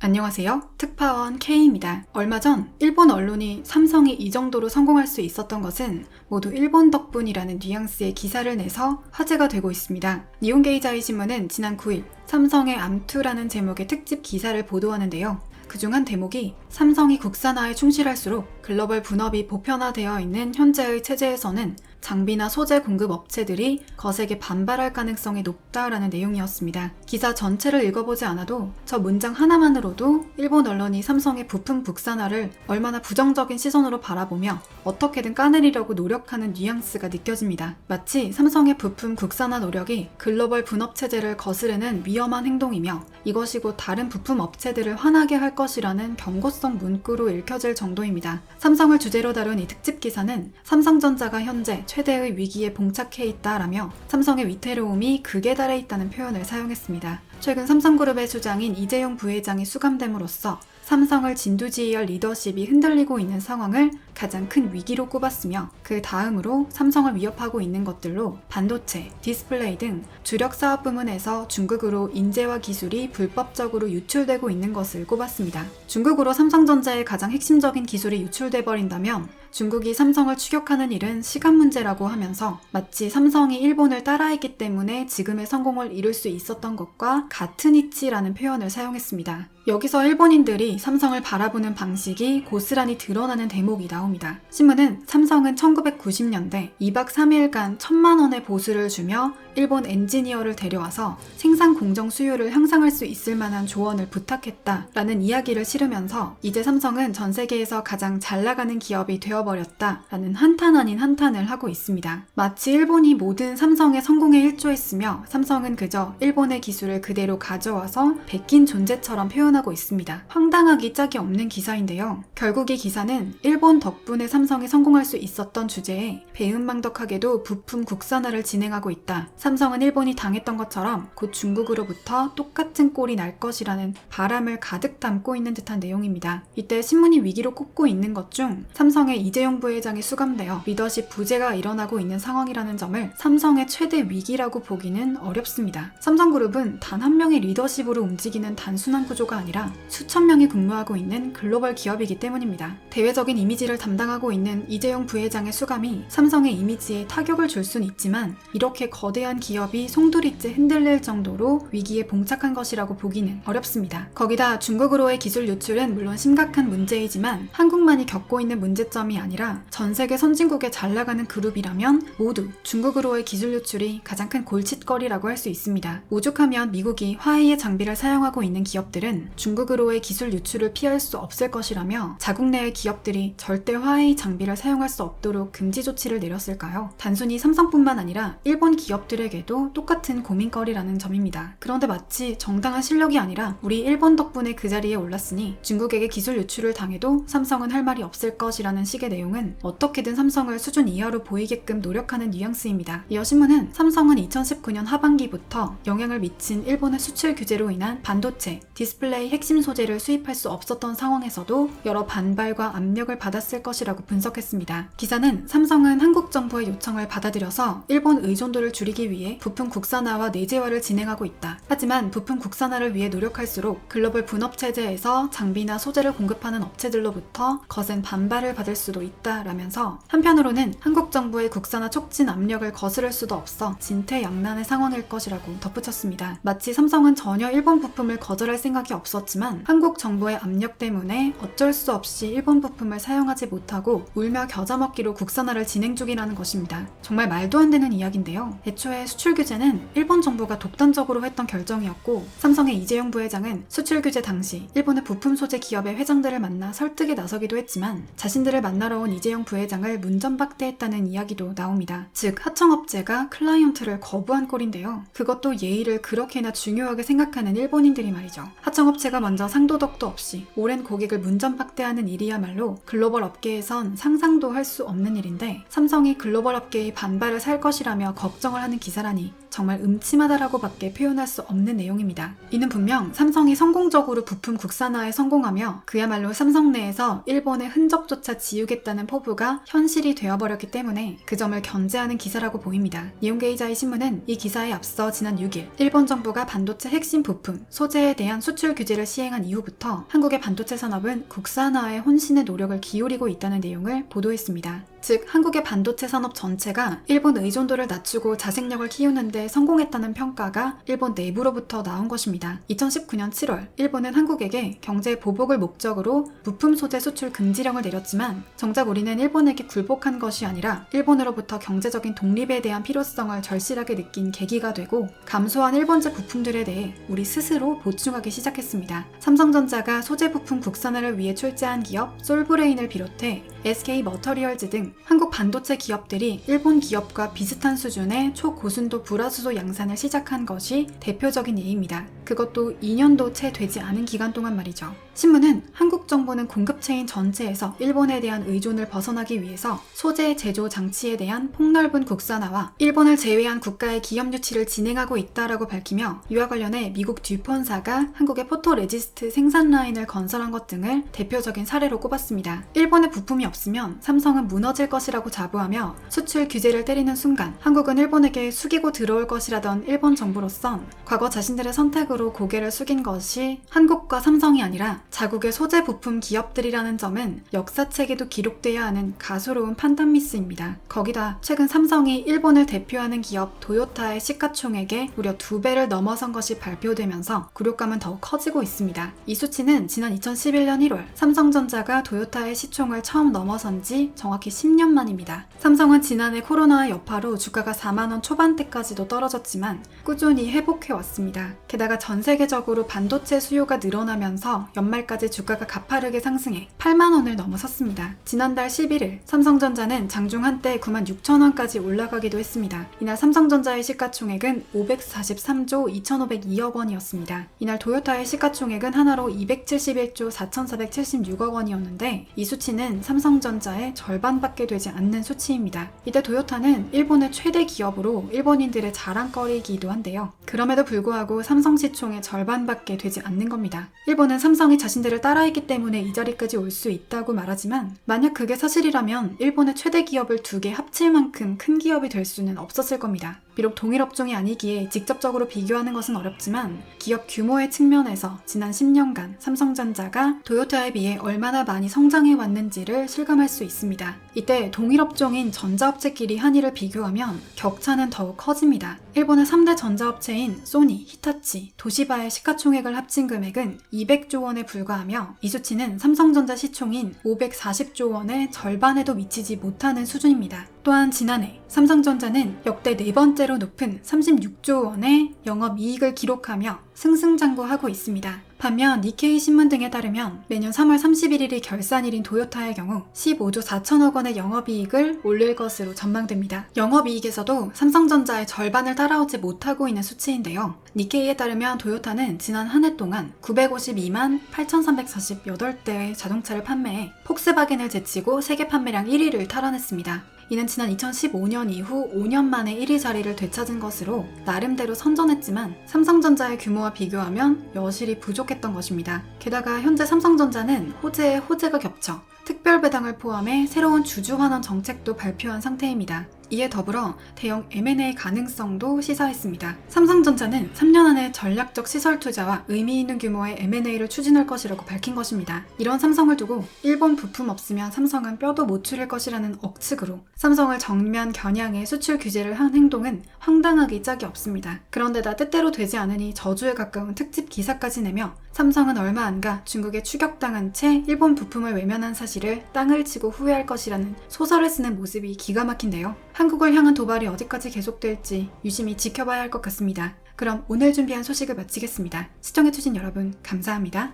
안녕하세요. 특파원 K입니다. 얼마 전 일본 언론이 삼성이 이 정도로 성공할 수 있었던 것은 모두 일본 덕분이라는 뉘앙스의 기사를 내서 화제가 되고 있습니다. 니혼게이자이 신문은 지난 9일 삼성의 암투라는 제목의 특집 기사를 보도하는데요. 그중 한 대목이 삼성이 국산화에 충실할수록 글로벌 분업이 보편화되어 있는 현재의 체제에서는 장비나 소재 공급 업체들이 거세게 반발할 가능성이 높다라는 내용이었습니다. 기사 전체를 읽어보지 않아도 저 문장 하나만으로도 일본 언론이 삼성의 부품 국산화를 얼마나 부정적인 시선으로 바라보며 어떻게든 까내리려고 노력하는 뉘앙스가 느껴집니다. 마치 삼성의 부품 국산화 노력이 글로벌 분업 체제를 거스르는 위험한 행동이며 이것이 곧 다른 부품 업체들을 화나게 할 것이라는 경고성 문구로 읽혀질 정도입니다. 삼성을 주제로 다룬 이 특집 기사는 삼성전자가 현재 최대의 위기에 봉착해 있다라며 삼성의 위태로움이 극에 달해 있다는 표현을 사용했습니다. 최근 삼성그룹의 주장인 이재용 부회장이 수감됨으로써 삼성을 진두지휘할 리더십이 흔들리고 있는 상황을 가장 큰 위기로 꼽았으며 그 다음으로 삼성을 위협하고 있는 것들로 반도체, 디스플레이 등 주력 사업 부문에서 중국으로 인재와 기술이 불법적으로 유출되고 있는 것을 꼽았습니다. 중국으로 삼성전자의 가장 핵심적인 기술이 유출돼 버린다면 중국이 삼성을 추격하는 일은 시간 문제라고 하면서 마치 삼성이 일본을 따라했기 때문에 지금의 성공을 이룰 수 있었던 것과 같은 이치라는 표현을 사용했습니다. 여기서 일본인들이 삼성을 바라보는 방식이 고스란히 드러나는 대목이 나옵니다. 신문은 삼성은 1990년대 2박 3일간 1,000만 원의 보수를 주며 일본 엔지니어를 데려와서 생산 공정 수요를 향상할 수 있을 만한 조언을 부탁했다라는 이야기를 실으면서 이제 삼성은 전 세계에서 가장 잘 나가는 기업이 되어버렸다라는 한탄 아닌 한탄을 하고 있습니다. 마치 일본이 모든 삼성의 성공에 일조했으며 삼성은 그저 일본의 기술을 그대로 가져와서 베낀 존재처럼 표현하고 있습니다. 황당하기 짝이 없는 기사인데요. 결국 이 기사는 일본 덕분에 삼성이 성공할 수 있었던 주제에 배은망덕하게도 부품 국산화를 진행하고 있다. 삼성은 일본이 당했던 것처럼 곧 중국으로부터 똑같은 꼴이 날 것이라는 바람을 가득 담고 있는 듯한 내용입니다. 이때 신문이 위기로 꼽고 있는 것 중 삼성의 이재용 부회장이 수감되어 리더십 부재가 일어나고 있는 상황이라는 점을 삼성의 최대 위기라고 보기는 어렵습니다. 삼성그룹은 단 한 명의 리더십으로 움직이는 단순한 구조가 아니라 수천 명이 근무하고 있는 글로벌 기업이기 때문입니다. 대외적인 이미지를 담당하고 있는 이재용 부회장의 수감이 삼성의 이미지에 타격을 줄 수는 있지만 이렇게 거대한 기업이 송두리째 흔들릴 정도로 위기에 봉착한 것이라고 보기는 어렵습니다. 거기다 중국으로의 기술 유출은 물론 심각한 문제이지만 한국만이 겪고 있는 문제점이 아니라 전 세계 선진국에 잘 나가는 그룹이라면 모두 중국으로의 기술 유출이 가장 큰 골칫거리라고 할 수 있습니다. 오죽하면 미국이 화웨이의 장비를 사용하고 있는 기업들은 중국으로의 기술 유출을 피할 수 없을 것이라며 자국 내의 기업들이 절대 화웨이 장비를 사용할 수 없도록 금지 조치를 내렸을까요? 단순히 삼성뿐만 아니라 일본 기업들에게도 똑같은 고민거리라는 점입니다. 그런데 마치 정당한 실력이 아니라 우리 일본 덕분에 그 자리에 올랐으니 중국에게 기술 유출을 당해도 삼성은 할 말이 없을 것이라는 식의 내용은 어떻게든 삼성을 수준 이하로 보이게끔 노력하는 뉘앙스입니다. 이어 신문은 삼성은 2019년 하반기부터 영향을 미친 일본의 수출 규제로 인한 반도체, 디스플레이 핵심 소재를 수입할 수 없었던 상황에서도 여러 반발과 압력을 받았을 것이라고 분석했습니다. 기사는 삼성은 한국 정부의 요청을 받아들여서 일본 의존도를 줄이기 위해 부품 국산화와 내재화를 진행하고 있다. 하지만 부품 국산화를 위해 노력할수록 글로벌 분업 체제에서 장비나 소재를 공급하는 업체들로부터 거센 반발을 받을 수도 있다라면서 한편으로는 한국 정부의 국산화 촉진 압력을 거스를 수도 없어 진퇴양난의 상황일 것이라고 덧붙였습니다. 마치 삼성은 전혀 일본 부품을 거절할 생각이 없었지만 한국 정부의 압력 때문에 어쩔 수 없이 일본 부품을 사용하지 못하고 울며 겨자 먹기로 국산화를 진행 중이라는 것입니다. 정말 말도 안 되는 이야기인데요. 애초에 수출 규제는 일본 정부가 독단적으로 했던 결정이었고 삼성의 이재용 부회장은 수출 규제 당시 일본의 부품 소재 기업의 회장들을 만나 설득에 나서기도 했지만 자신들을 만나러 온 이재용 부회장을 문전박대했다는 이야기도 나옵니다. 즉 하청업체가 클라이언트를 거부한 꼴인데요. 그것도 예의를 그렇게나 중요하게 생각하는 일본인들이 말이죠. 하청업체가 먼저 상도덕도 없이 오랜 고객을 문전박대하는 일이야말로 글로벌 업계에선 상상도 할 수 없는 일인데 삼성이 글로벌 업계의 반발을 살 것이라며 걱정을 하는 기사라니 정말 음침하다라고밖에 표현할 수 없는 내용입니다. 이는 분명 삼성이 성공적으로 부품 국산화에 성공하며 그야말로 삼성 내에서 일본의 흔적조차 지우겠다는 포부가 현실이 되어버렸기 때문에 그 점을 견제하는 기사라고 보입니다. 니혼게이자이 신문은 이 기사에 앞서 지난 6일 일본 정부가 반도체 핵심 부품, 소재에 대한 수출 규제를 시행한 이후부터 한국의 반도체 산업은 국산화에 혼신의 노력을 기울이고 있다는 내용을 보도했습니다. 즉 한국의 반도체 산업 전체가 일본 의존도를 낮추고 자생력을 키우는데 성공했다는 평가가 일본 내부로부터 나온 것입니다. 2019년 7월 일본은 한국에게 경제 보복을 목적으로 부품 소재 수출 금지령을 내렸지만 정작 우리는 일본에게 굴복한 것이 아니라 일본으로부터 경제적인 독립에 대한 필요성을 절실하게 느낀 계기가 되고 감소한 일본제 부품들에 대해 우리 스스로 보충하기 시작했습니다. 삼성전자가 소재 부품 국산화를 위해 출자한 기업 솔브레인을 비롯해 SK 머터리얼즈 등 한국 반도체 기업들이 일본 기업과 비슷한 수준의 초고순도 불화수소 양산을 시작한 것이 대표적인 예입니다. 그것도 2년도 채 되지 않은 기간 동안 말이죠. 신문은 한국 정부는 공급체인 전체에서 일본에 대한 의존을 벗어나기 위해서 소재 제조 장치에 대한 폭넓은 국산화와 일본을 제외한 국가의 기업 유치를 진행하고 있다라고 밝히며 이와 관련해 미국 듀폰사가 한국의 포토레지스트 생산 라인을 건설한 것 등을 대표적인 사례로 꼽았습니다. 일본의 부품이 없으면 삼성은 무너질 것이라고 자부하며 수출 규제를 때리는 순간 한국은 일본에게 숙이고 들어올 것이라던 일본 정부로선 과거 자신들의 선택으로 고개를 숙인 것이 한국과 삼성이 아니라 자국의 소재 부품 기업들이라는 점은 역사책에도 기록돼야 하는 가소로운 판단 미스입니다. 거기다 최근 삼성이 일본을 대표하는 기업 도요타의 시가총액의 무려 2배를 넘어선 것이 발표되면서 굴욕감은 더욱 커지고 있습니다. 이 수치는 지난 2011년 1월 삼성전자가 도요타의 시총을 처음 넘어선 지 정확히 10년 만입니다. 삼성은 지난해 코로나의 여파로 주가가 4만원 초반대까지도 떨어졌지만 꾸준히 회복해왔습니다. 게다가 전 세계적으로 반도체 수요가 늘어나면서 연말까지 주가가 가파르게 상승해 8만원을 넘어섰습니다. 지난달 11일 삼성전자는 장중 한때 96,000원까지 올라가기도 했습니다. 이날 삼성전자의 시가총액은 543조 2,502억 원이었습니다. 이날 도요타의 시가총액은 하나로 271조 4,476억 원이었는데 이 수치는 삼성전자의 절반밖에 되지 않는 수치입니다. 이때 도요타는 일본의 최대 기업으로 일본인들의 자랑거리이기도 한데요. 그럼에도 불구하고 삼성 시총의 절반밖에 되지 않는 겁니다. 일본은 삼성이 자신들을 따라했기 때문에 이 자리까지 올 수 있다고 말하지만 만약 그게 사실이라면 일본의 최대 기업을 2개 합칠 만큼 큰 기업이 될 수는 없었을 겁니다. 비록 동일 업종이 아니기에 직접적으로 비교하는 것은 어렵지만 기업 규모의 측면에서 지난 10년간 삼성전자가 도요타에 비해 얼마나 많이 성장해 왔는지를 실감할 수 있습니다. 이때 동일 업종인 전자업체끼리 한일을 비교하면 격차는 더욱 커집니다. 일본의 3대 전자업체인 소니, 히타치, 도시바의 시가총액을 합친 금액은 200조 원에 불과하며 이 수치는 삼성전자 시총인 540조 원의 절반에도 미치지 못하는 수준입니다. 또한 지난해 삼성전자는 역대 4번째로 높은 36조 원의 영업이익을 기록하며 승승장구하고 있습니다. 반면 니케이 신문 등에 따르면 매년 3월 31일이 결산일인 도요타의 경우 15조 4천억 원의 영업이익을 올릴 것으로 전망됩니다. 영업이익에서도 삼성전자의 절반을 따라오지 못하고 있는 수치인데요. 니케이에 따르면 도요타는 지난 한 해 동안 952만 8,348대의 자동차를 판매해 폭스바겐을 제치고 세계 판매량 1위를 탈환했습니다. 이는 지난 2015년 이후 5년 만에 1위 자리를 되찾은 것으로 나름대로 선전했지만 삼성전자의 규모와 비교하면 여실히 부족했던 것입니다. 게다가 현재 삼성전자는 호재에 호재가 겹쳐 특별 배당을 포함해 새로운 주주환원 정책도 발표한 상태입니다. 이에 더불어 대형 M&A 가능성도 시사했습니다. 삼성전자는 3년 안에 전략적 시설 투자와 의미 있는 규모의 M&A를 추진할 것이라고 밝힌 것입니다. 이런 삼성을 두고 일본 부품 없으면 삼성은 뼈도 못 추릴 것이라는 억측으로 삼성을 정면 겨냥해 수출 규제를 한 행동은 황당하기 짝이 없습니다. 그런데다 뜻대로 되지 않으니 저주에 가까운 특집 기사까지 내며 삼성은 얼마 안 가 중국에 추격당한 채 일본 부품을 외면한 사실을 땅을 치고 후회할 것이라는 소설을 쓰는 모습이 기가 막힌데요. 한국을 향한 도발이 어디까지 계속될지 유심히 지켜봐야 할 것 같습니다. 그럼 오늘 준비한 소식을 마치겠습니다. 시청해주신 여러분 감사합니다.